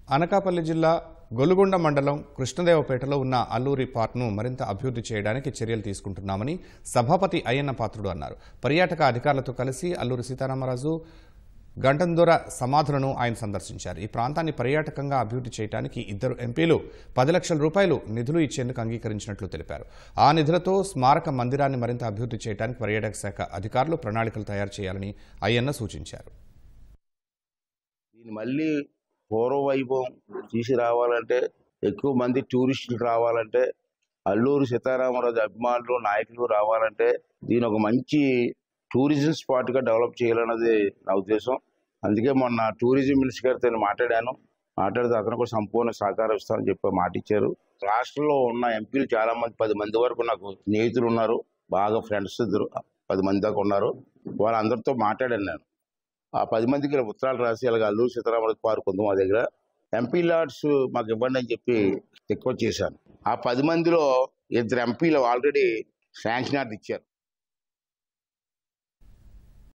అనకాపల్లి జిల్లా గొలుగొండ మండలం కృష్ణదేవపేటలో ఉన్న అల్లూరి పార్క్ను మరింత అభివృద్ధి చేయడానికి చర్యలు తీసుకుంటున్నామని సభాపతి అయ్యన్న పాత్రుడు అన్నారు. పర్యాటక అధికారులతో కలిసి అల్లూరి సీతారామరాజు గంటందొర సమాధులను ఆయన సందర్శించారు. ఈ ప్రాంతాన్ని పర్యాటకంగా అభివృద్ధి చేయడానికి 2 ఎంపీలు 10 లక్షల రూపాయలు నిధులు ఇచ్చేందుకు అంగీకరించినట్లు తెలిపారు. ఆ నిధులతో స్మారక మందిరాన్ని మరింత అభివృద్ధి చేయడానికి పర్యాటక శాఖ అధికారులు ప్రణాళికలు తయారు చేయాలని అయ్యన్న సూచించారు. మళ్ళీ పూర్వ వైభవం తీసి రావాలంటే, ఎక్కువ మంది టూరిస్టులు రావాలంటే, అల్లూరి సీతారామరాజు అభిమానులు నాయకులు రావాలంటే దీని ఒక మంచి టూరిజం స్పాట్ గా డెవలప్ చేయాలన్నది నా ఉద్దేశం. అందుకే మొన్న టూరిజం మినిస్టర్ గారితో మాట్లాడితే అతను కూడా సంపూర్ణ సహకారం ఇస్తామని చెప్పి మాట ఇచ్చారు. రాష్ట్రంలో ఉన్న ఎంపీలు చాలా మంది 10 మంది వరకు నాకు స్నేహితులు ఉన్నారు, బాగా ఫ్రెండ్స్ 10 మంది దాకా ఉన్నారు. వాళ్ళందరితో మాట్లాడాను నేను. ఆ 10 మందికి ఉత్తరాలు రాసి అలాగే అల్లూరి సీతారామరాజు పార్క్ ఉంది మా దగ్గర, ఎంపీ లాడ్స్ మాకు ఇవ్వండి అని చెప్పి రిక్వెస్ట్ చేశాను. ఆ 10 మందిలో 2 ఎంపీలు ఆల్రెడీ శాంక్షన్ ఆర్డర్ ఇచ్చారు.